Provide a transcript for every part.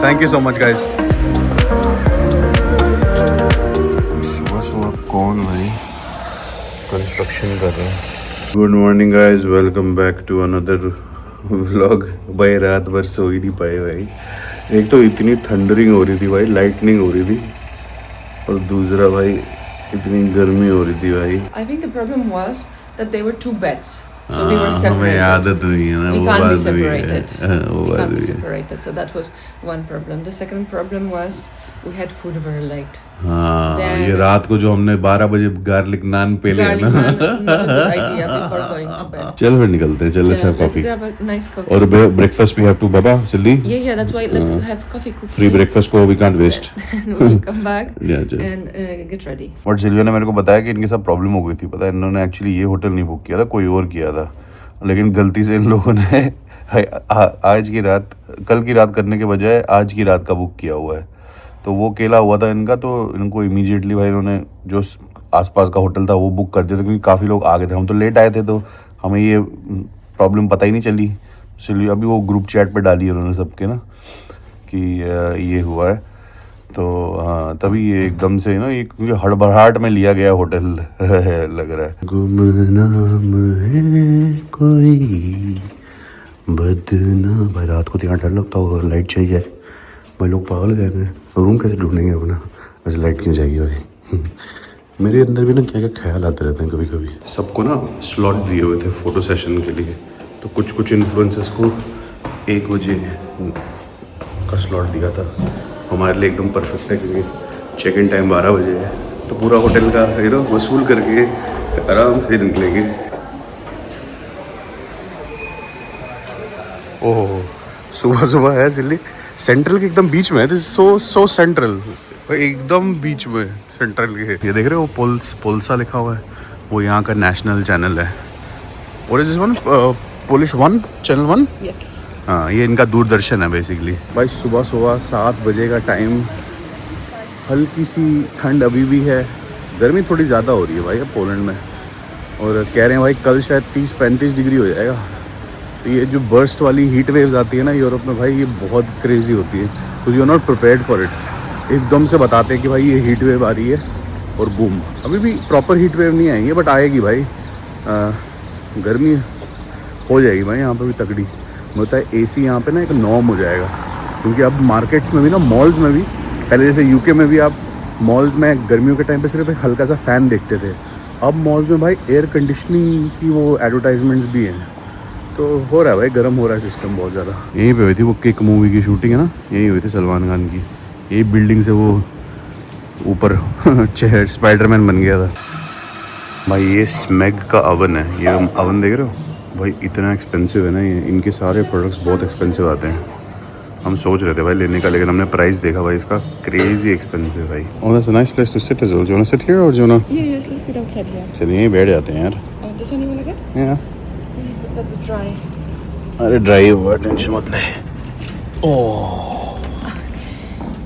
Thank you so much guys. सुबह सुबह कौन भाई कंस्ट्रक्शन कर रहे हैं। Good morning guys, welcome back to another vlog. भाई रात भर सो ही नहीं पाए भाई। एक तो इतनी थंडरिंग हो रही थी भाई, लाइटनिंग हो रही थी, और दूसरा भाई इतनी गर्मी हो रही थी भाई। I think the problem was that there were two beds. So we were separated. हमें आदत हुई है ना, We वो can't be बात हुई है। separated. वो We बात can't be हुई है। separated. So that was one problem. The second problem was we had food very late. हाँ, Then- ये रात को जो हमने 12 बजे गार्लिक नान पे लिया Garlic ना। naan, not a good idea before going to bed. चल फिर निकलते हैं, चल let's have Let's coffee। grab a nice coffee. और ब्रेकफास्ट भी have to बाबा Silly. Yeah, that's why let's have coffee quickly. Free breakfast को we can't waste। And we'll come back Yeah, चल। and get ready. और Sylvia ने मेरे को बताया कि इनके साथ प्रॉब्लम हो गई थी। पता है, इन्होंने एक्चुअली ये होटल नहीं बुक किया था, कोई और किया था, लेकिन गलती से इन लोगों ने आज की रात, कल की रात करने के बजाय आज की रात का बुक किया हुआ है। तो वो केला हुआ था इनका, तो इनको इमीडिएटली भाई इन्होंने जो आसपास का होटल था वो बुक कर दिया था, क्योंकि काफ़ी लोग आ गए थे। हम तो लेट आए थे, तो हमें ये प्रॉब्लम पता ही नहीं चली। इसलिए अभी वो ग्रुप चैट पे डाली है उन्होंने सबके ना कि ये हुआ है। तो हाँ, तभी ये एकदम से ना, ये क्योंकि हड़बड़ाहट में लिया गया होटल लग रहा है। गुमनाम है कोई बदनाम। भाई रात को तो यहाँ डर लगता होगा, लाइट चाहिए भाई, लोग पागल गए हैं। रूम कैसे ढूंढेंगे अपना, बस लाइट क्यों जाएगी भाई। मेरे अंदर भी ना क्या क्या ख्याल आते रहते हैं कभी कभी। सबको ना स्लॉट दिए हुए थे फ़ोटो सेशन के लिए, तो कुछ इन्फ्लुएंसर्स को 1 बजे का स्लॉट दिया था। हमारे लिए एकदम परफेक्ट है, क्योंकि चेक इन टाइम 12 बजे है, तो पूरा होटल का वसूल करके आराम से निकलेंगे। ओह, सुबह सुबह है सिल्ली, सेंट्रल के एकदम बीच में है। दिस सो सेंट्रल, एकदम बीच में सेंट्रल के। ये देख रहे हो पोल्सा लिखा हुआ है, वो यहाँ का नेशनल चैनल है। और is this one Polish one, channel 1? Yes. हाँ, ये इनका दूरदर्शन है बेसिकली। भाई सुबह 7 बजे का टाइम, हल्की सी ठंड अभी भी है, गर्मी थोड़ी ज़्यादा हो रही है भाई अब पोलैंड में। और कह रहे हैं भाई कल शायद 30-35 डिग्री हो जाएगा। तो ये जो बर्स्ट वाली हीट वेव्स आती है ना यूरोप में भाई, ये बहुत क्रेजी होती है, तो you are not prepared for it. एकदम से बताते हैं कि भाई ये हीट वेव आ रही है, और बूम। अभी भी प्रॉपर हीट वेव नहीं आई है, बट आएगी भाई। गर्मी हो जाएगी भाई यहाँ पर भी तगड़ी। होता है एसी यहाँ पे ना एक नॉर्म हो जाएगा, क्योंकि अब मार्केट्स में भी ना, मॉल्स में भी, पहले जैसे यूके में भी आप मॉल्स में गर्मियों के टाइम पे सिर्फ एक हल्का सा फ़ैन देखते थे, अब मॉल्स में भाई एयर कंडीशनिंग की वो एडवर्टाइजमेंट्स भी हैं। तो हो रहा है भाई, गर्म हो रहा है सिस्टम बहुत ज़्यादा। यहीं पे हुई थी वो किक मूवी की शूटिंग है ना, यहीं हुई थी सलमान खान की। यही बिल्डिंग से वो ऊपर चेहर स्पाइडरमैन बन गया था भाई। ये स्मेग का अवन है, ये अवन देख रहे हो भाई, इतना एक्सपेंसिव है ना ये। इनके सारे प्रोडक्ट्स बहुत एक्सपेंसिव आते हैं। हम सोच रहे थे भाई लेने का, लेकिन हमने प्राइस देखा भाई इसका, क्रेजी एक्सपेंसिव भाई। Oh that's a nice place to sit as well. Do you want to sit here और do you want? Yes, let's sit outside here. चलिए यहीं बैठ जाते हैं यार। This one you wanna get? या See, that's a dry. अरे dry हुआ, टेंशन मत ले। ओह,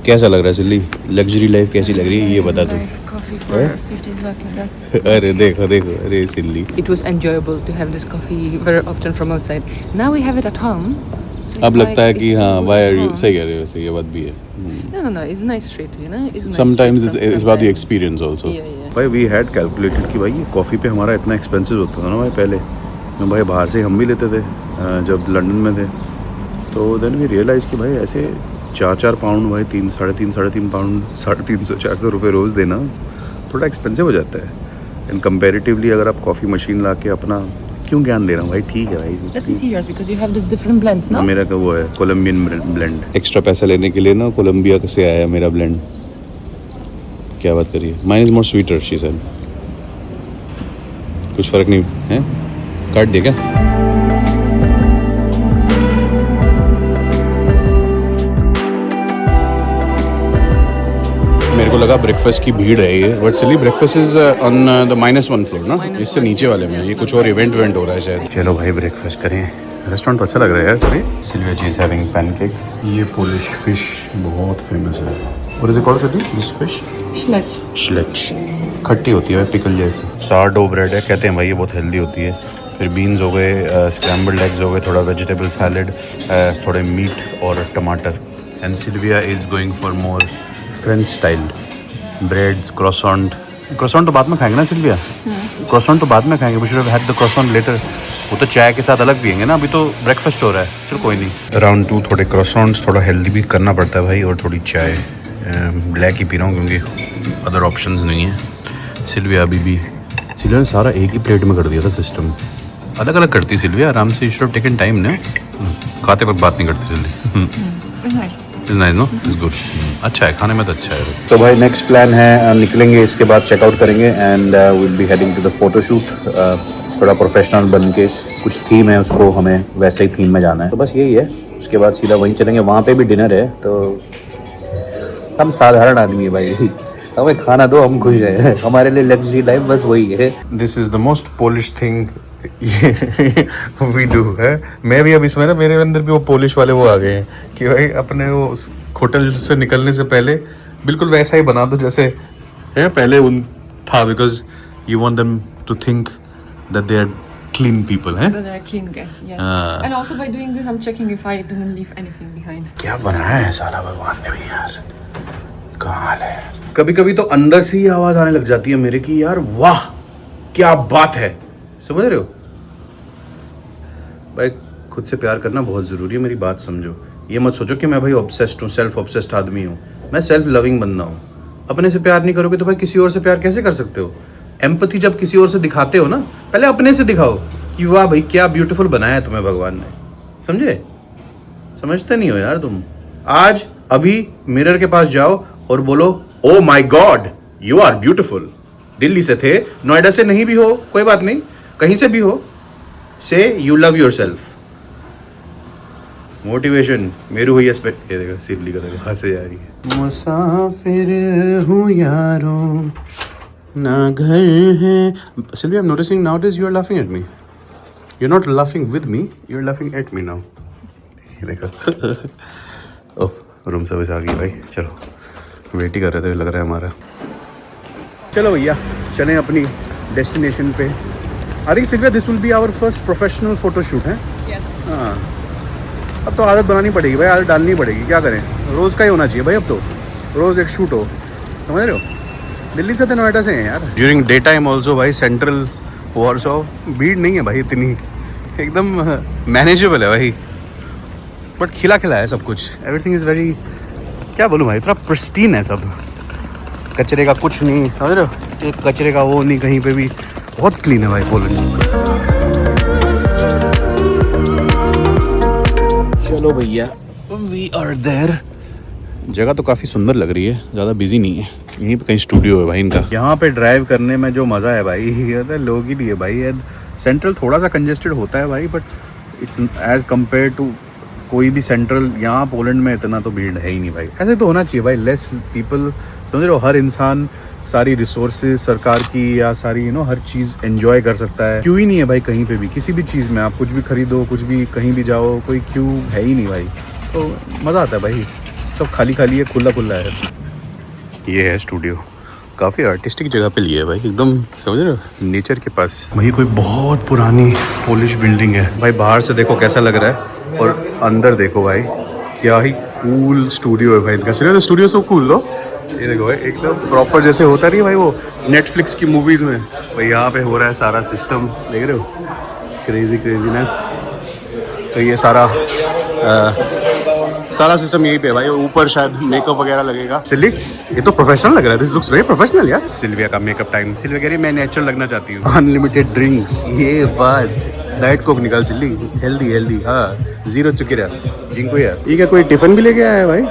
कैसा लग रहा है सिल्ली? लग्जरी लाइफ कैसी लग रही है ये बता तू। Coffee for 50 zloty. That's. अरे देखो देखो, अरे सिल्ली। It was enjoyable to have this coffee very often from outside. Now we have it at home. So अब it's लगता है like कि it's हाँ, so why are you, good. सही कह रहे हो, वैसे ये बात भी है। No. It's nice treat, you know. It's nice Sometimes treat it's from about the somewhere. experience also. Yeah. भाई वी हैड कैलकुलेटेड कि भाई ये कॉफ़ी पे हमारा इतना एक्सपेंसिव होता था ना भाई पहले, तो भाई बाहर से हम भी लेते थे जब लंदन में थे। तो देन वी रियलाइज़ कि भाई ऐसे 4 पाउंड भाई, 3 साढ़े तीन पाउंड, 350-400 रुपये रोज़ देना थोड़ा एक्सपेंसिव हो जाता है। एंड कंपेरेटिवली अगर आप कॉफ़ी मशीन ला के अपना, क्यों ज्ञान दे रहा हूँ भाई, ठीक है भाई। Let me see yours because you have this different blend, no? मेरा का वो है कोलम्बियन ब्लेंड। एक्स्ट्रा पैसा लेने के लिए ना कोलम्बिया से आया मेरा ब्लेंड। क्या बात करिए, mine is more sweeter she said. कुछ फ़र्क नहीं है, काट दिया क्या? मेरे को लगा ब्रेकफास्ट की भीड़ है ये, but silly breakfast is on the -1 floor ना, इससे नीचे वाले में। ये कुछ और इवेंट हो रहा है शायद। चलो भाई ब्रेकफास्ट करें। रेस्टोरेंट तो अच्छा लग रहा है यार सभी। Silvia ji is having pancakes. ये पोलिश फिश बहुत फेमस है। What is it called Siti this fish? श्लेच। खट्टी होती है पिकल जैसी। सार्डो ब्रेड है, कहते हैं भाई ये बहुत हेल्दी होती है। फिर बीन्स हो गए, स्क्रैम्बल्ड एग्स हो गए, थोड़ा वेजिटेबल सैलड, थोड़े मीट और टमाटर, and Silvia is going for more French style breads croissant तो बाद में खाएंगे ना सिल्विया क्रॉसॉन्ट तो बाद में खाएंगे we should have had the croissant later वो तो चाय के साथ अलग पियेंगे ना अभी तो ब्रेकफास्ट हो रहा है चलो कोई नहीं राउंड 2 थोड़े क्रॉसॉन्ट्स थोड़ा हेल्दी भी करना पड़ता है भाई और थोड़ी चाय ब्लैक ही पी रहा हूँ क्योंकि अदर ऑप्शंस नहीं है सिल्विया अभी भी सिल्विया ने सारा एक ही प्लेट में कर दिया था सिस्टम अलग अलग करती सिल्विया आराम से you should have taken time ना खाते वक्त बात नहीं करती Sylvia is nice no is good अच्छा है खाने में तो अच्छा है तो भाई नेक्स्ट प्लान है निकलेंगे इसके बाद चेकआउट करेंगे and will be heading to the photoshoot थोड़ा प्रोफेशनल बन के कुछ थीम है उसको हमें वैसे ही थीम में जाना है तो बस यही है उसके बाद सीधा वहीं चलेंगे वहाँ पे भी डिनर है तो हम साधारण आदमी है भाई हमें खाना दो हम खुश हैं हमारे लिए लग्जरी लाइफ बस वही है this is the most polish thing we do है मैं भी अब इसमें ना मेरे अंदर भी वो पोलिश वाले वो आ गए हैं कि भाई अपने वो होटल से निकलने से पहले बिल्कुल वैसा ही बना दो जैसे है पहले उन था because you want them to think that they are clean people हैं They are clean guests, yes. And also by doing this, I'm checking if I didn't leave anything behind. क्या बनाया है साला भगवान ने भी यार कमाल है कभी कभी तो अंदर से ही आवाज आने लग जाती है मेरे की यार वाह क्या बात है समझ रहे हो भाई खुद से प्यार करना बहुत ज़रूरी है मेरी बात समझो ये मत सोचो कि मैं भाई ऑब्सेस्ड हूँ सेल्फ ऑब्सेस्ड आदमी हूँ मैं सेल्फ लविंग बंदा हूँ अपने से प्यार नहीं करोगे तो भाई किसी और से प्यार कैसे कर सकते हो एम्पैथी जब किसी और से दिखाते हो ना पहले अपने से दिखाओ कि वाह भाई क्या ब्यूटीफुल बनाया है तुम्हें भगवान ने समझे समझते नहीं हो यार तुम आज अभी मिरर के पास जाओ और बोलो oh my god you are beautiful Delhi से थे नोएडा से नहीं भी हो कोई बात नहीं कहीं से भी हो से you love your self motivation Meru हुई एस्पेक्ट ये देखो सिरली का देखो हंसे जा रही है मुसाफिर हूँ यारों ना घर है Sylvie I am noticing nowadays you are laughing at me you are not laughing with me you are laughing at me now ये देखो ओह रूम सर्विस आ गई भाई चलो वेट ही कर रहे थे लग रहा है हमारा चलो भैया चलें अपनी डेस्टिनेशन पे I think Sylvia this will be our first professional photo shoot है Yes. हाँ अब तो आदत बनानी पड़ेगी भाई आदत डालनी पड़ेगी क्या करें रोज़ का ही होना चाहिए भाई अब तो रोज़ एक शूट हो समझ रहे हो दिल्ली से तो नोएडा से हैं यार ड्यूरिंग डे टाइम ऑल्सो भाई सेंट्रल वॉर्सो भीड़ नहीं है भाई इतनी एकदम मैनेजेबल है भाई बट खिला खिला है सब कुछ एवरीथिंग इज़ वेरी क्या बोलूँ भाई इतना प्रिस्टीन है सब कचरे का कुछ नहीं समझ रहे हो एक कचरे का वो नहीं कहीं पे भी बहुत क्लीन है भाई पोलैंड चलो भैया वी आर देयर जगह तो काफ़ी सुंदर लग रही है ज़्यादा बिजी नहीं है यहीं पे कहीं स्टूडियो है भाई इनका यहाँ पे ड्राइव करने में जो मज़ा है भाई ये तो लोग ही नहीं है भाई एंड सेंट्रल थोड़ा सा कंजेस्टेड होता है भाई but it's as compare to कोई भी सेंट्रल यहाँ पोलैंड में इतना तो भीड़ है ही नहीं भाई ऐसे तो होना चाहिए भाई लेस पीपल समझ रहे हो हर इंसान सारी रिसोर्सेज सरकार की या सारी हर चीज़ एंजॉय कर सकता है क्यों ही नहीं है भाई कहीं पे भी किसी भी चीज़ में आप कुछ भी खरीदो कुछ भी कहीं भी जाओ कोई क्यों है ही नहीं भाई तो मज़ा आता है भाई सब खाली खाली है खुला खुला है ये है स्टूडियो काफ़ी आर्टिस्टिक जगह पे लिया है भाई एकदम समझ रहे हो नेचर के पास वही कोई बहुत पुरानी पोलिश बिल्डिंग है भाई बाहर से देखो कैसा लग रहा है और अंदर देखो भाई क्या ही कूल स्टूडियो है भाई इनका सिर्फ स्टूडियो सब कूल दो ये देखो भाई एकदम प्रॉपर जैसे होता नहीं भाई वो नेटफ्लिक्स की मूवीज़ में भाई यहाँ पे हो रहा है सारा सिस्टम देख रहे हो क्रेजीनेस तो ये सारा सिस्टम यहीं पे है भाई ऊपर शायद मेकअप वगैरह लगेगा सिल्वी ये तो प्रोफेशनल लग रहा है दिस लुक्स वेरी प्रोफेशनल यार सिल्विया का मेकअप टाइम सिल्विया कह रही मैं नेचुरल लगना चाहती हूँ अनलिमिटेड ड्रिंक्स ये बात डाइट कोक निकाल सिल्ली हेल्दी हाँ जीरो चुके रहा जिनको यार ये क्या कोई टिफिन भी लेके आया है भाई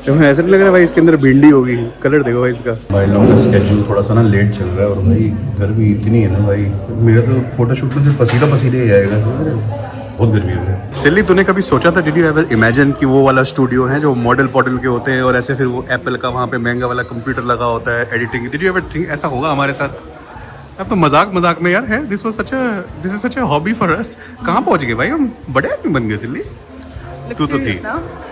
तो ऐसा नहीं लग रहा है भाई इसके अंदर भिंडी होगी कलर देखो भाई इसका भाई लोगों का स्केड्यूल थोड़ा सा ना लेट चल रहा है और भाई गर्मी इतनी है ना भाई मेरा तो फोटोशूट में सिर्फ पसीने ही आएगा बहुत गर्मी हो रही है सिल्ली तूने कभी सोचा था डिड यू एवर इमेजिन कि वो वाला स्टूडियो है जो मॉडल के होते हैं और ऐसे फिर वो एप्पल का वहाँ पे महंगा वाला कंप्यूटर लगा होता है editing did you ever think ऐसा होगा हमारे साथ अब तो मजाक में यार है this is such a hobby for us कहाँ पहुँच गए भाई हम बड़े आदमी बन गए सिल्ली तू तो थी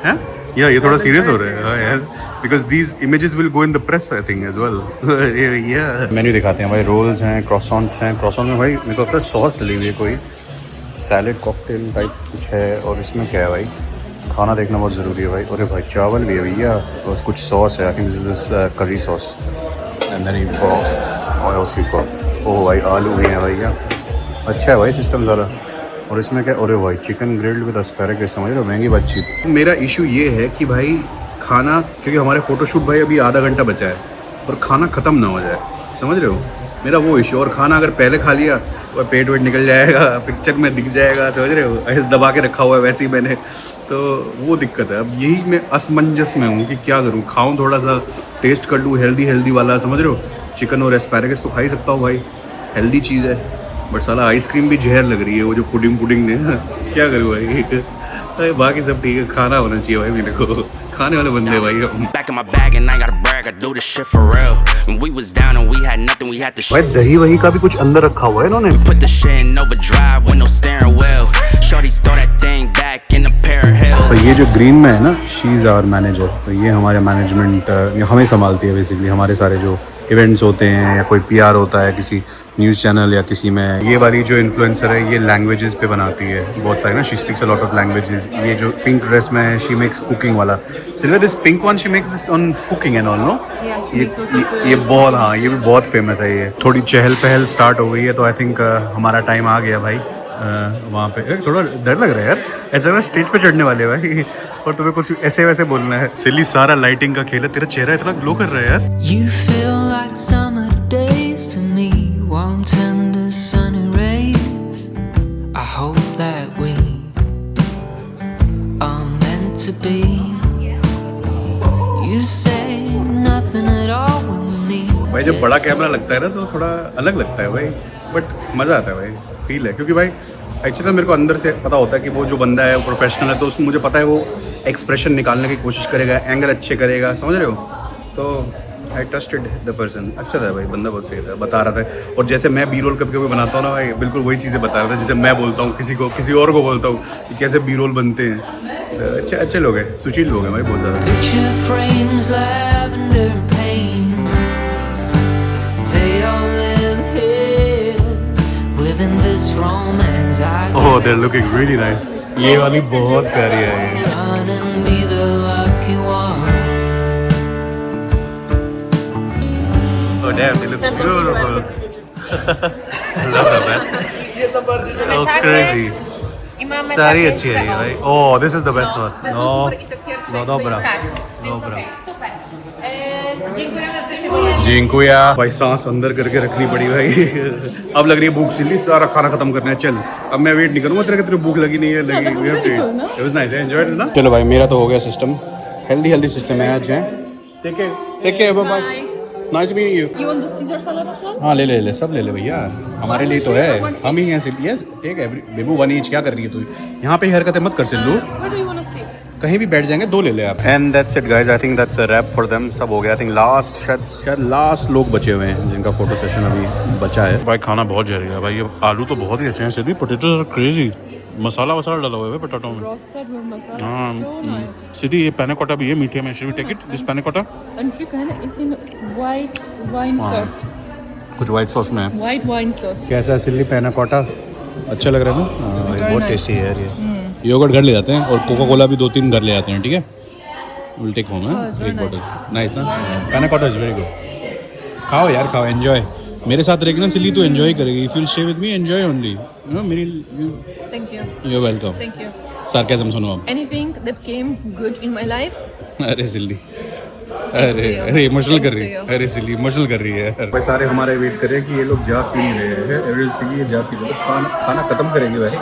हैं या ये थोड़ा सीरियस हो रहा है यार because these images will go in the press I think as well या मेन्यू दिखाते हैं भाई रोल्स हैं क्रॉसॉन्ट में भाई मेरे को लगता है सॉस डली हुई है कोई सैलेड कॉकटेल टाइप कुछ है और इसमें क्या है भाई खाना देखना बहुत ज़रूरी है भाई। अरे भाई चावल भी है भैया, बस कुछ सॉस है, I think this is curry sauce and then you got oil sweet. Oh भाई आलू भी हैं भैया, अच्छा है भाई सिस्टम ज़्यादा। और इसमें क्या, अरे भाई चिकन ग्रिल्ड विद एस्पैरागस, समझ रहे हो, महंगी बातचीत। मेरा इशू ये है कि भाई खाना, क्योंकि हमारे फ़ोटोशूट भाई अभी आधा घंटा बचा है और खाना ख़त्म ना हो जाए, समझ रहे हो मेरा वो इशू। और खाना अगर पहले खा लिया तो पेट वेट निकल जाएगा, पिक्चर में दिख जाएगा, समझ रहे हो, ऐसे दबा के रखा हुआ है वैसे ही मैंने, तो वो दिक्कत है। अब यही मैं असमंजस में हूँ कि क्या करूँ, खाऊँ थोड़ा सा, टेस्ट कर लूँ हेल्दी वाला, समझ रहे हो। चिकन और एस्पैरागस तो खा ही सकता हूँ भाई, हेल्दी चीज़ है, बट साला आइसक्रीम भी जहर लग रही है, वो जो पुडिंग ने क्या करूँ भाई। बाकी सब ठीक है, खाना होना चाहिए भाई मेरे को, खाने वाले बंदे भाई हम। भाई दही वही का भी कुछ अंदर रखा हुआ है इन्होंने। तो ये जो ग्रीन में है ना, शी इज़ आवर मैनेजर, तो ये हमारे मैनेजमेंट हमें संभालती है बेसिकली, हमारे सारे जो इवेंट्स होते हैं या कोई पीआर होता है किसी न्यूज़ चैनल या किसी में। ये वाली जो इन्फ्लुएंसर है ये लैंग्वेजेस पे बनाती है बहुत सारी ना, she speaks a lot of languages. ये जो पिंक ड्रेस में है, शी मेक्स कुकिंग वाला। Silver this pink one, she makes this on cooking and all, no? ये बहुत, हाँ ये भी बहुत फेमस है। ये थोड़ी चहल पहल स्टार्ट हो गई है, तो आई थिंक हमारा टाइम आ गया भाई। वहाँ पे थोड़ा डर लग रहा है यार, ऐसा लग स्टेज पे चढ़ने वाले भाई, और तुम्हें कुछ ऐसे वैसे बोलना है। सिली सारा लाइटिंग का खेल है, तेरा चेहरा इतना ग्लो कर रहा है यार। You feel like summer days to me, warm tender sunny rays. I hope that we are meant to be. You say nothing at all when we meet. भाई जब बड़ा कैमरा लगता है ना तो थोड़ा अलग लगता है भाई, बट मज़ा आता है भाई, फील है। क्योंकि भाई एक्चुअली मेरे को अंदर से पता होता है कि वो जो बंदा है वो प्रोफेशनल है, तो उसमें मुझे पता है वो एक्सप्रेशन निकालने की कोशिश करेगा, एंगल अच्छे करेगा, समझ रहे हो। तो आई ट्रस्टेड द पर्सन, अच्छा था भाई, बंदा बहुत सही था, बता रहा था। और जैसे मैं बी रोल कभी कभी बनाता हूँ ना भाई, बिल्कुल वही चीज़ें बता रहा था जैसे मैं बोलता हूँ किसी और को बोलता हूँ कि कैसे बी रोल बनते हैं। अच्छे लोग हैं, सुशील लोग हैं भाई बहुत ज़्यादा। Picture frames, lavender and pain. They all live here within this romance. Oh, they're looking really nice. ये वाली बहुत प्यारी है ये। And be the lucky one. Oh damn, they look beautiful. I love that man. Oh crazy. सारी अच्छी है ये भाई। Oh, this is the best one. No, dobra. जिंकुया भाई, सांस अंदर करके रखनी पड़ी भाई। अब लग रही है भूख, सिल्ली सारा खाना खत्म करना है, चल अब मैं वेट नहीं करूँगा तेरे, तेरे भूख लगी नहीं है, लगी। We have to eat. It was nice, enjoyed it ना। चलो भाई मेरा तो हो गया सिस्टम, हेल्दी सिस्टम है आज है। Take care, bye bye. Nice meeting you. You want the Caesar salad as well? हाँ ले सब ले भैया, हमारे लिए तो है, हम ही हैं सिर्फ। यस टेक एवरी बेबू वन ईच। क्या कर रही है तू यहाँ पे, हरकतें मत कर Sillu, Where do you want to sit? कहीं भी बैठ जाएंगे, दो ले ले आप। And that's it guys, I think that's a rap for them, सब हो गया। आई थिंक शायद लास्ट लोग बचे हुए हैं जिनका फोटो सेशन अभी बचा है। भाई खाना बहुत जहरी है भाई, ये आलू तो बहुत ही अच्छे हैं, सिर्फ पोटैटोज आर क्रेजी, मसाला डाला हुआ है पोटैटो में। Roasted with masala. So हाँ nice. सिटी ये पैना कोटा भी है मीठे में, should we take it this panna cotta? And chicken is in white wine sauce. कुछ वाइट सॉस में है। White wine sauce. कैसा है सिल्ली पैना कोटा, अच्छा लग रहा है ना? बहुत nice. टेस्टी है यार ये। योगर्ट घर ले जाते हैं और कोका कोला भी 2-3 घर ले जाते हैं, ठीक है, विल टेक होम है एक बॉटल। नाइस ना, पैना कोटा इज वेरी गुड। खाओ यार खाओ, एंजॉय। मेरे साथ रहेगी ना सिल्ली तो एंजॉय करेगी, if you stay with me enjoy only, you know मेरी। Thank you. You are welcome. Thank you. Sarcasm सुनो अब। Anything that came good in my life? अरे सिल्ली, अरे इमोशनल कर रही है, अरे सिल्ली इमोशनल कर रही है। भाई सारे हमारे वेट कर रहे हैं कि ये लोग जा क्यों नहीं रहे हैं, एवरेज ये जा क्यों रहे हैं, खाना खत्म करेंगे भाई,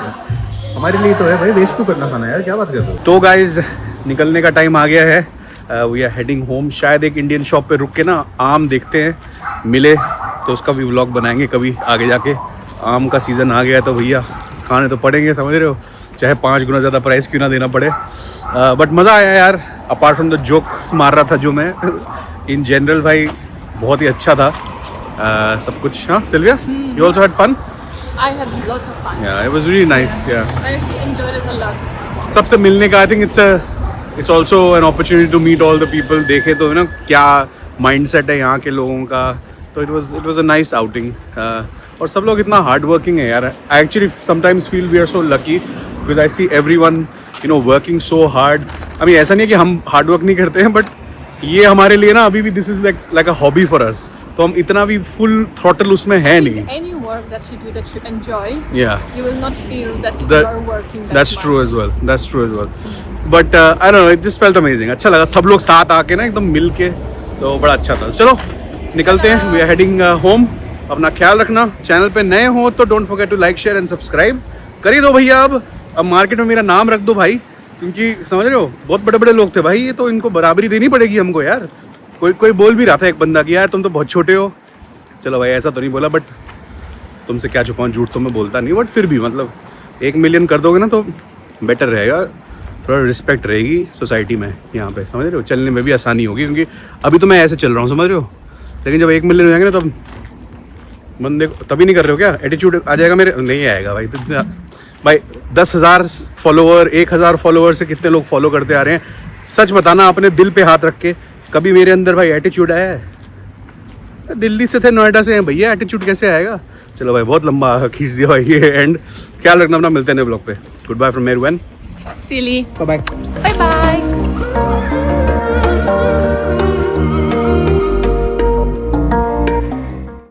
हमारे लिए तो है भाई, वेस्ट क्यों करना खाना यार, क्या बात कर रहे हो। तो गाइज निकलने का टाइम आ गया है, वी आर हेडिंग होम। शायद एक इंडियन शॉप पे रुक के ना आम देखते हैं, मिले तो उसका भी व्लॉग बनाएंगे कभी आगे जाके। आम का सीज़न आ गया है तो भैया खाने तो पड़ेंगे, समझ रहे हो, चाहे 5 गुना ज़्यादा प्राइस क्यों ना देना पड़े। बट मज़ा आया यार, अपार्ट फ्रॉम द जोक्स मार रहा था जो मैं, इन जनरल भाई बहुत ही अच्छा था सब कुछ। हाँ Sylvia, you also had fun? I had lots of fun. Yeah, it was really nice. Yeah. I actually enjoyed it a lot. सबसे मिलने का, I think it's also an opportunity to meet all the people. देखे तो ना क्या mindset है यहाँ के लोगों का, तो it was a nice outing. और सब लोग इतना hard working है यार. I actually sometimes feel we are so lucky because I see everyone you know working so hard. अभी ऐसा नहीं है कि हम हार्ड वर्क नहीं करते हैं, बट ये हमारे लिए ना अभी भी this is like a hobby for us. तो हम इतना भी फुल थ्रॉटल उसमें है नहीं। Any work that you do that you enjoy, Yeah. you will not feel that you That- are working that That's much. true as well. That's true as well. But I don't know, it just felt amazing. अच्छा लगा सब लोग साथ आके ना एकदम मिल के, तो बड़ा अच्छा था। चलो निकलते हैं, वी आर हेडिंग होम। अपना ख्याल रखना। चैनल पे नए हो तो don't forget to like share and subscribe कर ही दो भैया। अब मार्केट में मेरा नाम रख दो भाई, क्योंकि समझ रहे हो बहुत बड़े बड़े लोग थे भाई, ये तो इनको बराबरी देनी पड़ेगी हमको यार। कोई बोल भी रहा था एक बंदा कि यार तुम तो बहुत छोटे हो। चलो भाई ऐसा तो नहीं बोला, बट तुमसे क्या छुपाऊं, झूठ तो मैं बोलता नहीं, बट फिर भी मतलब 1 मिलियन कर दोगे ना तो बेटर रहेगा, थोड़ा रिस्पेक्ट रहेगी सोसाइटी में यहाँ पे, समझ रहे हो। चलने में भी आसानी होगी, क्योंकि अभी तो मैं ऐसे चल रहा हूँ, समझ रहे हो, लेकिन जब 1 मिलियन हो जाएंगे ना तब बंदे तभी नहीं कर रहे हो क्या, एटीट्यूड आ जाएगा मेरे। नहीं आएगा भाई, तो भाई 10,000 फॉलोवर 1,000 फॉलोवर से कितने लोग फॉलो करते आ रहे हैं। सच बताना अपने दिल पे हाथ रख के, कभी मेरे अंदर भाई एटीट्यूड आया है? दिल्ली से थे, नोएडा से हैं भैया, एटीट्यूड कैसे आएगा। चलो भाई बहुत लंबा खींच दिया भाई ये एंड। ख्याल रखना अपना, मिलते हैं नए ब्लॉग पे। Good bye from Meherwan. Silly. Bye Bye bye.